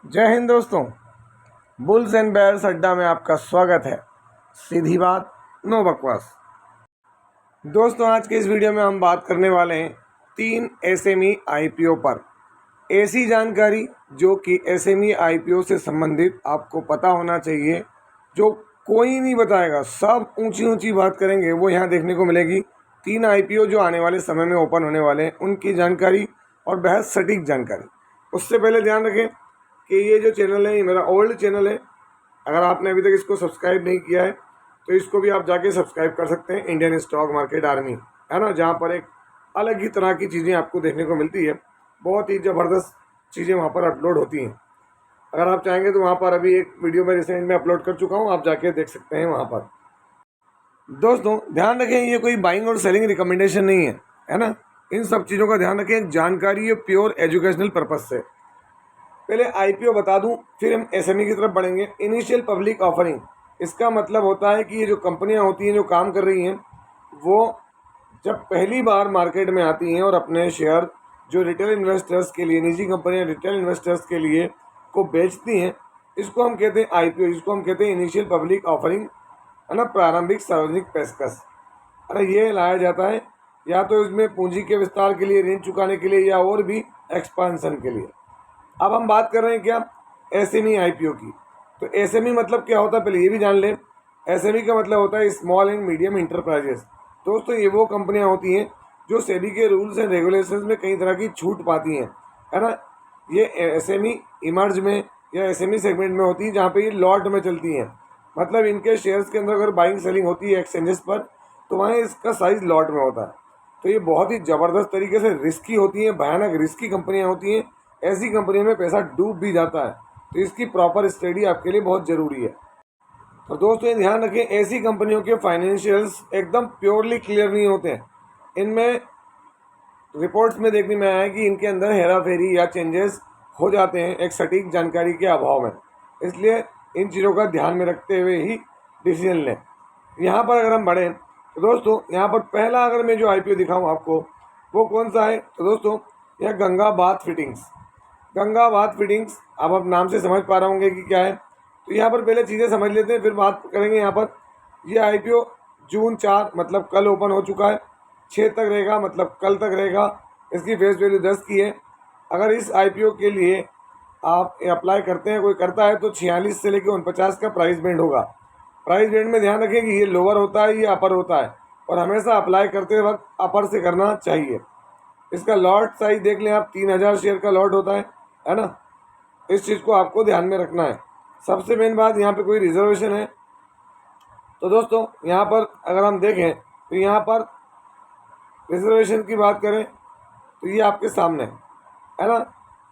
जय हिंद दोस्तों। Bulls and bears अड्डा में आपका स्वागत है। सीधी बात, नो बकवास। दोस्तों, आज के इस वीडियो में हम बात करने वाले हैं 3 एसएमई आईपीओ पर। ऐसी जानकारी जो कि एसएमई आईपीओ से संबंधित आपको पता होना चाहिए, जो कोई नहीं बताएगा। सब ऊंची ऊंची बात करेंगे, वो यहाँ देखने को मिलेगी। 3 आईपीओ जो आने वाले समय में ओपन होने वाले हैं, उनकी जानकारी और बेहद सटीक जानकारी। उससे पहले ध्यान रखें कि ये जो चैनल है, ये मेरा ओल्ड चैनल है। अगर आपने अभी तक इसको सब्सक्राइब नहीं किया है तो इसको भी आप जाके सब्सक्राइब कर सकते हैं। इंडियन स्टॉक मार्केट आर्मी है ना, जहाँ पर एक अलग ही तरह की चीज़ें आपको देखने को मिलती है। बहुत ही ज़बरदस्त चीज़ें वहाँ पर अपलोड होती हैं। अगर आप चाहेंगे तो वहाँ पर अभी एक वीडियो मैं रिसेंट में अपलोड कर चुका हूँ, आप जाके देख सकते हैं वहाँ पर। दोस्तों, ध्यान रखें, ये कोई बाइंग और सेलिंग रिकमेंडेशन नहीं है ना। इन सब चीज़ों का ध्यान रखें। जानकारी है प्योर एजुकेशनल पर्पज़ से। पहले आईपीओ बता दूं, फिर हम एसएमई की तरफ बढ़ेंगे। इनिशियल पब्लिक ऑफरिंग, इसका मतलब होता है कि ये जो कंपनियां होती हैं जो काम कर रही हैं, वो जब पहली बार मार्केट में आती हैं और अपने शेयर जो रिटेल इन्वेस्टर्स के लिए, निजी कंपनियां रिटेल इन्वेस्टर्स के लिए को बेचती हैं, इसको हम कहते हैं आईपीओ। इसको हम कहते हैं इनिशियल पब्लिक ऑफरिंग, है ना, प्रारंभिक सार्वजनिक पेशकश। अरे ये लाया जाता है या तो इसमें पूंजी के विस्तार के लिए, ऋण चुकाने के लिए, या और भी एक्सपांसन के लिए। अब हम बात कर रहे हैं क्या, एसएमई आईपीओ की। तो एसएमई मतलब क्या होता है, पहले ये भी जान लें। एसएमई का मतलब होता है स्मॉल एंड मीडियम इंटरप्राइजेस। दोस्तों, ये वो कंपनियां होती हैं जो सेबी के रूल्स एंड रेगुलेशंस में कई तरह की छूट पाती हैं, है ना। ये एसएमई इमर्ज में या एसएमई सेगमेंट में होती है, जहाँ पे ये लॉट में चलती हैं। मतलब इनके शेयर्स के अंदर अगर बाइंग सेलिंग होती है एक्सचेंजेस पर, तो वहाँ इसका साइज लॉट में होता है। तो ये बहुत ही ज़बरदस्त तरीके से रिस्की होती हैं, भयानक रिस्की कंपनियाँ होती हैं। ऐसी कंपनियों में पैसा डूब भी जाता है, तो इसकी प्रॉपर स्टडी आपके लिए बहुत ज़रूरी है। तो दोस्तों, ये ध्यान रखें, ऐसी कंपनियों के फाइनेंशियल्स एकदम प्योरली क्लियर नहीं होते हैं। इनमें रिपोर्ट्स में देखने में आया है कि इनके अंदर हेरा फेरी या चेंजेस हो जाते हैं एक सटीक जानकारी के अभाव में। इसलिए इन चीज़ों का ध्यान में रखते हुए ही डिसीजन लें। यहाँ पर अगर हम बढ़ें तो दोस्तों, यहाँ पर पहला अगर मैं जो आईपीओ दिखाऊँ आपको, वो कौन सा है, तो दोस्तों यह Ganga bath fittings. Ganga bath fittings, आप नाम से समझ पा रहे होंगे कि क्या है। तो यहाँ पर पहले चीज़ें समझ लेते हैं, फिर बात करेंगे। यहाँ पर ये आईपीओ जून 4 मतलब कल ओपन हो चुका है। 6 तक रहेगा, मतलब कल तक रहेगा। इसकी फेस वैल्यू 10 की है। अगर इस आईपीओ के लिए आप अप्लाई करते हैं, कोई करता है, तो 46 से लेकर 49 का प्राइस बैंड होगा। प्राइस बैंड में ध्यान रखें कि ये लोअर होता है, ये अपर होता है, और हमेशा अप्लाई करते वक्त अपर से करना चाहिए। इसका लॉट साइज देख लें आप, 3000 शेयर का लॉट होता है ना। इस चीज़ को आपको ध्यान में रखना है। सबसे मेन बात, यहाँ पे कोई रिजर्वेशन है तो दोस्तों, यहाँ पर अगर हम देखें तो यहाँ पर रिजर्वेशन की बात करें तो ये आपके सामने है ना।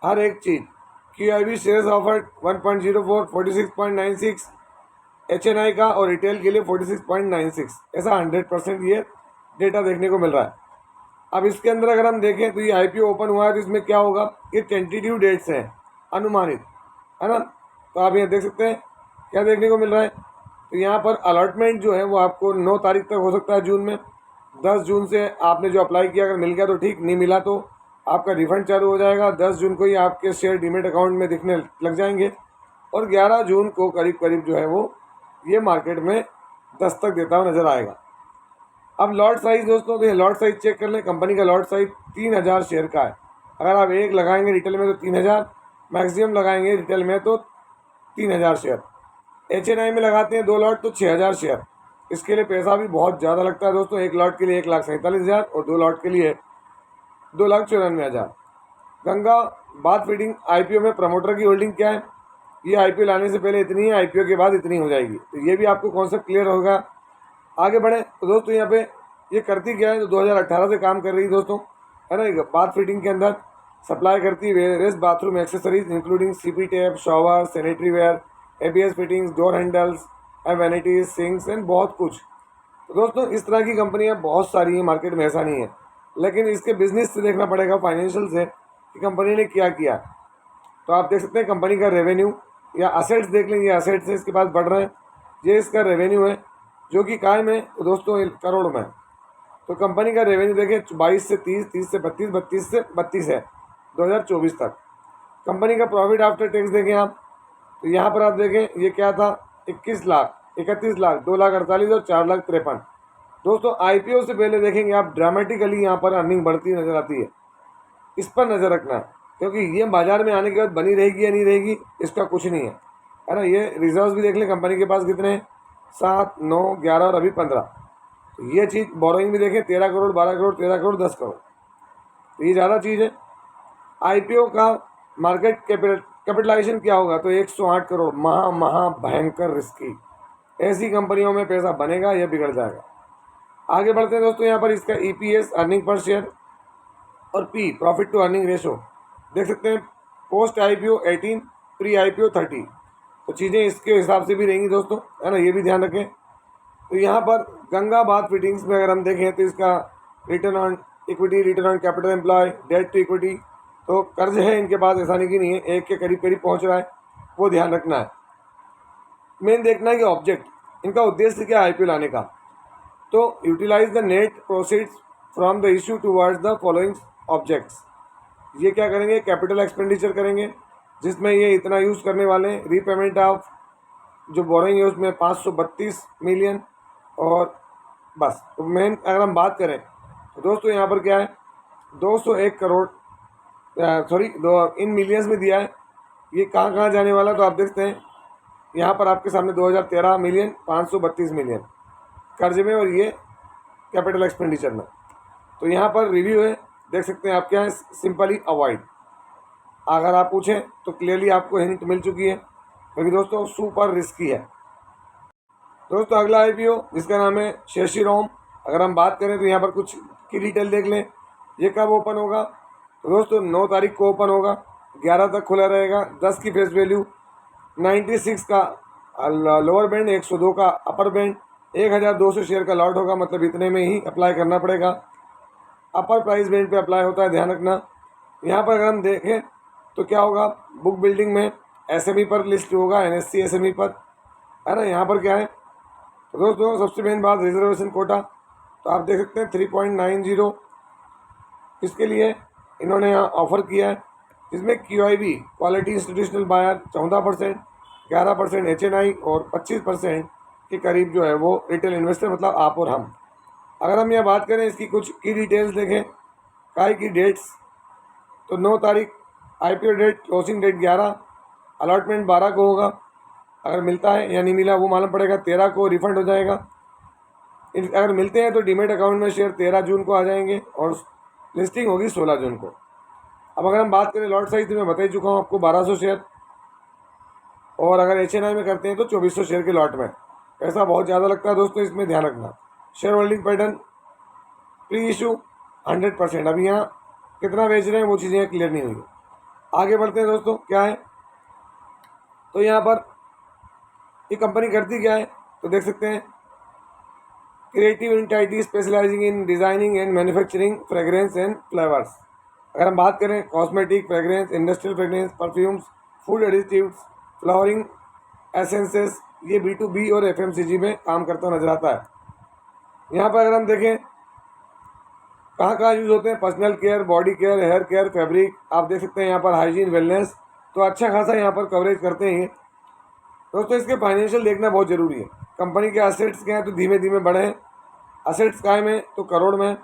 हर एक चीज़ QIB शेयर्स ऑफर्ड 1.04 46.96, HNI का और रिटेल के लिए 46.96, ऐसा 100% ये डेटा देखने को मिल रहा है। अब इसके अंदर अगर हम देखें तो ये आईपीओ ओपन हुआ है, तो इसमें क्या होगा, ये टेंटेटिव डेट्स हैं, अनुमानित, है ना। तो आप यहाँ देख सकते हैं क्या देखने को मिल रहा है। तो यहाँ पर अलॉटमेंट जो है वो आपको 9 तारीख तक हो सकता है जून में। 10 जून से आपने जो अप्लाई किया, अगर मिल गया तो ठीक, नहीं मिला तो आपका रिफंड चालू हो जाएगा। 10 जून को ही आपके शेयर डीमेट अकाउंट में दिखने लग जाएंगे, और 11 जून को करीब करीब जो है वो ये मार्केट में दस्तक देता हुआ नज़र आएगा। अब लॉट साइज दोस्तों, तो ये लॉट साइज चेक कर लें। कंपनी का लॉट साइज 3000 शेयर का है। अगर आप एक लगाएंगे रिटेल में तो 3000, मैक्सिमम लगाएंगे रिटेल में तो 3000 शेयर। HNI में लगाते हैं 2 लॉट तो 6000 शेयर। इसके लिए पैसा भी बहुत ज़्यादा लगता है दोस्तों। 1 लॉट के लिए 1,47,000 और 2 लॉट के लिए 2,94,000। गंगा बाथ फिटिंग आईपीओ में प्रमोटर की होल्डिंग क्या है, ये आईपीओ लाने से पहले इतनी है, आईपीओ के बाद इतनी हो जाएगी। तो ये भी आपको कॉन्सेप्ट क्लियर होगा। आगे बढ़े तो दोस्तों, यहाँ पे ये करती क्या है, तो 2018 से काम कर रही है दोस्तों, है ना। बाथ फिटिंग के अंदर सप्लाई करती है various bathroom accessories including CP tap, shower, sanitary ware, ABS fittings, door handles, vanities, sinks and बहुत कुछ। तो दोस्तों, इस तरह की कंपनियाँ बहुत सारी हैं मार्केट में, ऐसा नहीं है। लेकिन इसके बिजनेस से देखना पड़ेगा, फाइनेंशियल से, कि कंपनी ने क्या किया। तो आप देख सकते हैं कंपनी का रेवेन्यू या असेट्स देख लें, ये असेट्स है, इसके पास बढ़ रहे हैं। ये इसका रेवेन्यू है जो कि काय में, तो दोस्तों करोड़ में। तो कंपनी का रेवेन्यू देखें 22 से 30, 30 से 32, 32 से 32 है 2024 तक। कंपनी का प्रॉफिट आफ्टर टैक्स देखें आप, तो यहाँ पर आप देखें ये क्या था, 21 लाख, 31 लाख, 2 लाख 48 और 4 लाख 53। दोस्तों आईपीओ से पहले देखेंगे आप ड्रामेटिकली यहाँ पर अर्निंग बढ़ती नज़र आती है, इस पर नज़र रखना है, क्योंकि ये बाजार में आने के बाद बनी रहेगी या नहीं रहेगी इसका कुछ नहीं है ना। ये रिजर्व्स भी देख लें कंपनी के पास कितने हैं, 7, 9, 11 और अभी 15। तो ये चीज़ बोरोइंग भी देखें, 13 करोड़, 12 करोड़, 13 करोड़, 10 करोड़, तो ये ज़्यादा चीज़ है। आईपीओ का मार्केट कैपिटलाइजेशन क्या होगा, तो 108 करोड़, महा भयंकर रिस्की। ऐसी कंपनियों में पैसा बनेगा या बिगड़ जाएगा। आगे बढ़ते हैं दोस्तों, यहाँ पर इसका ईपीएस, अर्निंग पर शेयर, और P, profit to earning ratio देख सकते हैं। पोस्ट आईपीओ 18, प्री आईपीओ 30, तो चीज़ें इसके हिसाब से भी रहेंगी दोस्तों, है ना, ये भी ध्यान रखें। तो यहाँ पर गंगाबाद फिटिंग्स में अगर हम देखें तो इसका return on equity, return on capital employ, debt to equity, तो कर्ज है इनके पास, ऐसा नहीं कि नहीं है, 1 के करीब करीब पहुँच रहा है, वो ध्यान रखना है। मेन देखना है कि ऑब्जेक्ट, इनका उद्देश्य क्या है आईपीओ लाने का, तो utilize the net proceeds from the issue towards the following objects. ये क्या करेंगे, कैपिटल एक्सपेंडिचर करेंगे, जिसमें ये इतना यूज़ करने वाले हैं। रीपेमेंट ऑफ जो बोरिंग है उसमें 532 मिलियन, और बस। तो मेन अगर हम बात करें तो दोस्तों यहाँ पर क्या है, 201 करोड़, सॉरी इन मिलियंस में दिया है। ये कहाँ कहाँ जाने वाला, तो आप देखते हैं यहाँ पर आपके सामने 2013 मिलियन, 532 मिलियन कर्ज में, और ये कैपिटल एक्सपेंडिचर में। तो यहाँ पर रिव्यू है, देख सकते हैं आप क्या है, सिंपली अवॉइड। अगर आप पूछें तो क्लियरली आपको हिंट मिल चुकी है, क्योंकि दोस्तों सुपर रिस्की है। दोस्तों अगला आईपीओ जिसका नाम है शेरशिरोम, अगर हम बात करें तो यहाँ पर कुछ की डिटेल देख लें। ये कब ओपन होगा, तो दोस्तों 9 तारीख को ओपन होगा, 11 तक खुला रहेगा। 10 की फेस वैल्यू, 96 का लोअर बैंड, 102 का अपर बैंड, 1200 शेयर का लॉट होगा, मतलब इतने में ही अप्लाई करना पड़ेगा। अपर प्राइस बैंड पे अप्लाई होता है, ध्यान रखना। यहाँ पर अगर हम देखें तो क्या होगा, बुक बिल्डिंग में एसएमई पर लिस्ट होगा, एनएससी एसएमई पर, है ना। यहाँ पर क्या है, तो दोस्तों सबसे मेन बात रिजर्वेशन कोटा, तो आप देख सकते हैं 3.90 इसके लिए इन्होंने यहाँ ऑफ़र किया है, जिसमें QIB quality institutional buyer 14%, 11% HNI और 25% के करीब जो है वो रिटेल इन्वेस्टर, मतलब आप और हम। अगर हम यहाँ बात करें इसकी कुछ की डिटेल्स देखें, काय की डेट्स, तो 9 तारीख IPO date, closing date 11, allotment 12 को होगा। अगर मिलता है या नहीं मिला वो मालूम पड़ेगा, 13 को रिफंड हो जाएगा। अगर मिलते हैं तो डीमेट अकाउंट में शेयर 13 जून को आ जाएंगे, और लिस्टिंग होगी 16 जून को। अब अगर हम बात करें लॉट साइज, तो मैं बता ही चुका हूँ आपको, 1200 शेयर, और अगर HNI में करते हैं तो 2400 शेयर के लॉट में। पैसा बहुत ज़्यादा लगता है दोस्तों, इसमें ध्यान रखना। Share holding pattern, pre issue 100%, अभी यहाँ कितना बेच रहे हैं वो चीज़ें क्लियर नहीं हुई। आगे बढ़ते हैं दोस्तों, क्या है, तो यहाँ पर ये कंपनी करती क्या है, तो देख सकते हैं creative entity specialising in designing and manufacturing fragrance and flavours. अगर हम बात करें cosmetic, fragrance, industrial fragrance, perfumes, food additives, flowering essences, ये B2B और FMCG में काम करता नजर आता है। यहाँ पर अगर हम देखें कहाँ कहाँ यूज़ होते हैं, personal care, body care, hair care, fabric, आप देख सकते हैं यहाँ पर हाइजीन, वेलनेस, तो अच्छा खासा यहाँ पर कवरेज करते हैं। दोस्तों इसके फाइनेंशियल देखना बहुत ज़रूरी है। कंपनी के असेट्स क्या हैं, तो धीमे धीमे बढ़े हैं। असेट्स काय में, तो करोड़ में।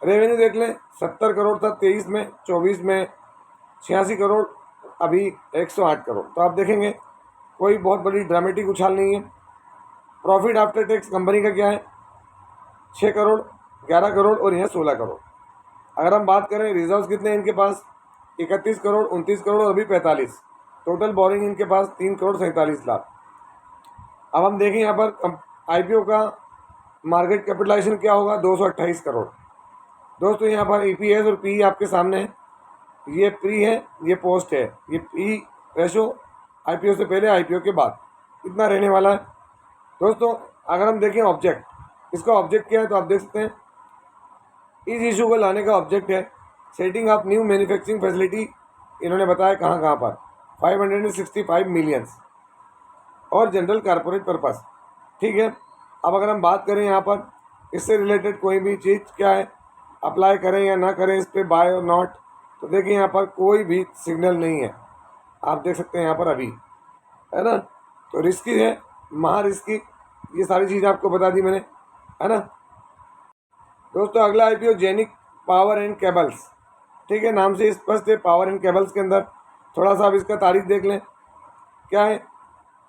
रेवेन्यू देख लें, 70 करोड़ था 23 में, 24 में 86 करोड़, अभी 108 करोड़। तो आप देखेंगे कोई बहुत बड़ी ड्रामेटिक उछाल नहीं है। प्रॉफिट आफ्टर टैक्स कंपनी का क्या है, 6 करोड़, 11 करोड़ और यहाँ 16 करोड़। अगर हम बात करें रिजर्व्स कितने हैं इनके पास, 31 करोड़, 29 करोड़ और अभी 45। टोटल बोरिंग इनके पास 3 करोड़ 47 लाख। अब हम देखें यहाँ पर आईपीओ का मार्केट कैपिटलाइजेशन क्या होगा, 228 करोड़। दोस्तों यहाँ पर ईपीएस और पी आपके सामने है, ये प्री है, ये पोस्ट है, ये पी रेशो आईपीओ से पहले, आईपीओ के बाद, इतना रहने वाला है। दोस्तों अगर हम देखें ऑब्जेक्ट, इसका ऑब्जेक्ट क्या है, तो आप देख सकते हैं इस इशू को लाने का ऑब्जेक्ट है setting up new manufacturing facility, इन्होंने बताया कहाँ कहाँ पर, 565 मिलियंस, और जनरल कारपोरेट पर्पस, ठीक है। अब अगर हम बात करें यहाँ पर इससे रिलेटेड कोई भी चीज़ क्या है, अप्लाई करें या ना करें इस पर, बाय और नॉट, तो देखिए यहाँ पर कोई भी सिग्नल नहीं है, आप देख सकते हैं यहाँ पर अभी, है ना। तो रिस्की है, महा रिस्की, ये सारी चीज़ आपको बता दी मैंने, है ना। दोस्तों अगला IPO Genic Power and Cables, ठीक है, नाम से स्पष्ट है, पावर एंड केबल्स के अंदर। थोड़ा सा आप इसका तारीख देख लें, क्या है,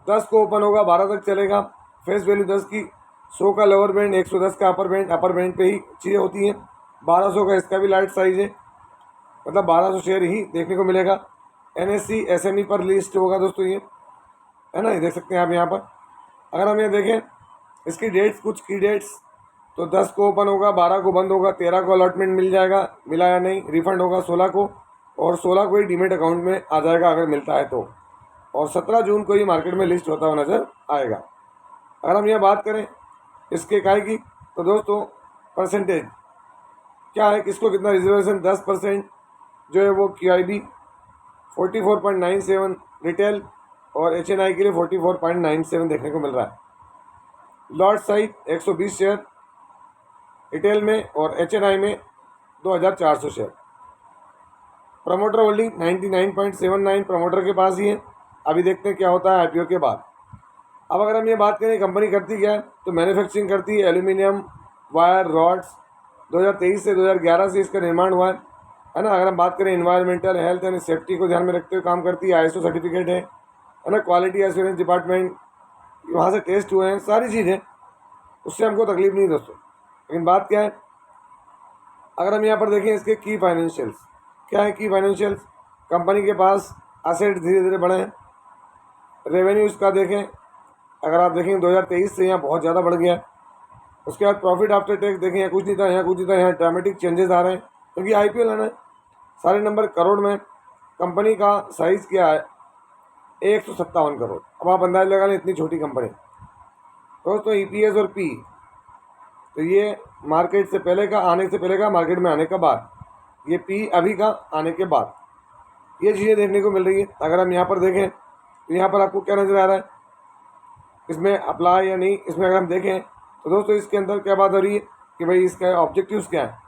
10 को ओपन होगा, 12 तक चलेगा, फेस वैल्यू 10 की, 100 का लोअर बैंड, 110 का अपर बैंड पे ही चीज़ें होती हैं, 1200 का इसका भी लाइट साइज है, मतलब 1200 शेयर ही देखने को मिलेगा। NSE SME पर लिस्ट होगा दोस्तों ये, है ना, ये देख सकते हैं आप यहाँ पर। अगर हम ये देखें इसकी डेट्स, कुछ की डेट्स, तो 10 को ओपन होगा, 12 को बंद होगा, 13 को अलॉटमेंट मिल जाएगा, मिला या नहीं, रिफंड होगा 16 को, और 16 को ही डीमेट अकाउंट में आ जाएगा अगर मिलता है तो, और 17 जून को ही मार्केट में लिस्ट होता हुआ नज़र आएगा। अगर हम यह बात करें इसके काय की, तो दोस्तों परसेंटेज क्या है, किसको कितना रिजर्वेशन, 10% जो है वो QIB, 44.97 रिटेल, और HNI के लिए 44.97 देखने को मिल रहा है। लॉट साइज 120 शेयर रिटेल में, और HNI में 2400 शेयर। प्रमोटर होल्डिंग 99.79 प्रमोटर के पास ही है। अभी देखते हैं क्या होता है IPO के बाद। अब अगर हम ये बात करें कंपनी करती क्या है, तो मैन्युफैक्चरिंग करती है एल्यूमिनियम वायर रॉड्स, 2023 से 2011 से इसका निर्माण हुआ है ना। अगर हम बात करें इन्वायरमेंटल हेल्थ एंड सेफ्टी को ध्यान में रखते हुए काम करती है, ISO सर्टिफिकेट है ना, क्वालिटी एश्योरेंस डिपार्टमेंट वहाँ से टेस्ट हुए हैं, सारी चीज़ें, उससे हमको तकलीफ नहीं दोस्तों। लेकिन बात क्या है, अगर हम यहाँ पर देखें इसके की फाइनेंशियल्स, क्या है की फाइनेंशियल्स, कंपनी के पास एसेट धीरे धीरे बढ़े हैं। रेवेन्यू इसका देखें, अगर आप देखें 2023 से यहाँ बहुत ज़्यादा बढ़ गया। उसके बाद प्रॉफिट आफ्टर टैक्स देखें, यहाँ कुछ नहीं था, यहाँ कुछ नहीं था, यहाँ ड्रामेटिक चेंजेस आ रहे हैं क्योंकि IPO लेना है। सारे नंबर करोड़ में, कंपनी का साइज़ क्या है 157 करोड़। अब आप अंदाज़ लगा लें, इतनी छोटी कंपनी। दोस्तों EPS और P, तो ये मार्केट से पहले का, आने से पहले का, मार्केट में आने के बाद, ये P अभी का आने के बाद, ये चीज़ें देखने को मिल रही है। अगर हम यहाँ पर देखें तो यहाँ पर आपको क्या नज़र आ रहा है, इसमें अप्लाई या नहीं, इसमें अगर हम देखें तो दोस्तों इसके अंदर क्या बात हो रही है कि भाई इसका ऑब्जेक्टिव्स क्या है।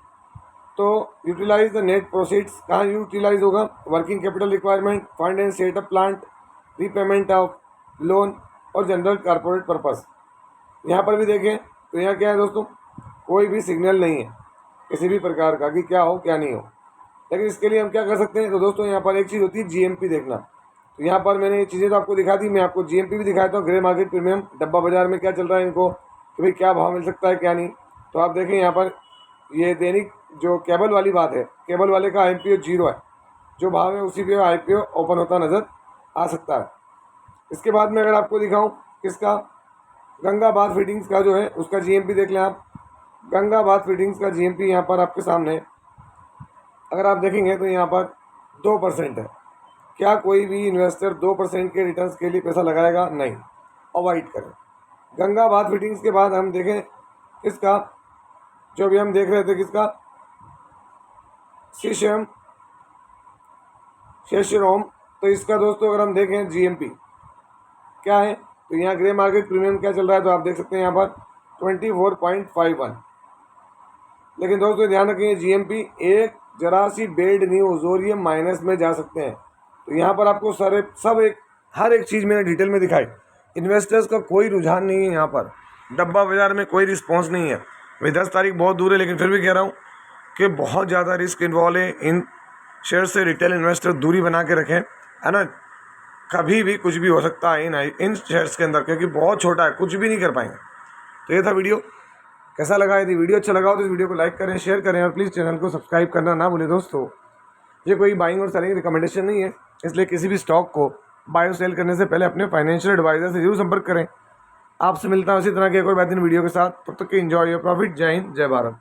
तो यूटिलाइज द नेट प्रोसीड्स, कहाँ यूटिलाइज होगा, working capital requirement, fund and setup plant, repayment of loan, और जनरल कॉर्पोरेट पर्पस। यहाँ पर भी देखें तो यहाँ क्या है दोस्तों, कोई भी सिग्नल नहीं है किसी भी प्रकार का कि क्या हो क्या नहीं हो। लेकिन इसके लिए हम क्या कर सकते हैं, तो दोस्तों यहाँ पर एक चीज़ होती है GMP देखना। तो यहाँ पर मैंने ये चीज़ें तो आपको दिखा दी, मैं आपको GMP भी दिखाता हूँ, ग्रे मार्केट प्रीमियम, डब्बा बाज़ार में क्या चल रहा है इनको, कि भाई क्या भाव मिल सकता है क्या नहीं। तो आप देखें यहाँ पर ये दैनिक जो केबल वाली बात है, केबल वाले का IPO 0 है, जो भाव है उसी पे IPO ओपन होता नज़र आ सकता है। इसके बाद में अगर आपको दिखाऊँ किसका, गंगाबाद फिटिंग्स का जो है उसका GMP देख लें आप। गंगाबाद फिटिंग्स का GMP यहाँ पर आपके सामने अगर आप देखेंगे तो यहाँ पर 2% है। क्या कोई भी इन्वेस्टर 2% के रिटर्न्स के लिए पैसा लगाएगा? नहीं, अवॉइड करें। गंगाबाद फिटिंग्स के बाद हम देखें किसका, जो अभी हम देख रहे थे किसका, शेषरोम, तो इसका दोस्तों अगर हम देखें GMP क्या है, तो यहाँ ग्रे मार्केट प्रीमियम क्या चल रहा है, तो आप देख सकते हैं यहाँ पर 24.51। लेकिन दोस्तों ध्यान रखें GMP एक जरा सी बेड न्यूज़ और ये माइनस में जा सकते हैं। तो यहाँ पर आपको हर एक चीज़ मैंने डिटेल में दिखाई। इन्वेस्टर्स का कोई रुझान नहीं है यहाँ पर, डब्बा बाज़ार में कोई रिस्पॉन्स नहीं है। भाई 10 तारीख बहुत दूर है, लेकिन फिर भी कह रहा हूँ कि बहुत ज़्यादा रिस्क इन्वॉल्व है। इन शेयर से रिटेल इन्वेस्टर दूरी बना के रखें, है ना। कभी भी कुछ भी हो सकता है इन शेयर्स के अंदर, क्योंकि बहुत छोटा है, कुछ भी नहीं कर पाएंगे। तो ये था वीडियो, कैसा लगा? यदि वीडियो अच्छा लगा हो तो इस वीडियो को लाइक करें, शेयर करें, और प्लीज़ चैनल को सब्सक्राइब करना ना भूलें दोस्तों। ये कोई बाइंग और सेलिंग रिकमेंडेशन नहीं है, इसलिए किसी भी स्टॉक को बाय और सेल करने से पहले अपने फाइनेंशियल एडवाइजर से जरूर संपर्क करें। आपसे मिलता हूँ इसी तरह के एक और बेहतरीन वीडियो के साथ। तब तक के एंजॉय योर प्रॉफिट। जय हिंद, जय भारत।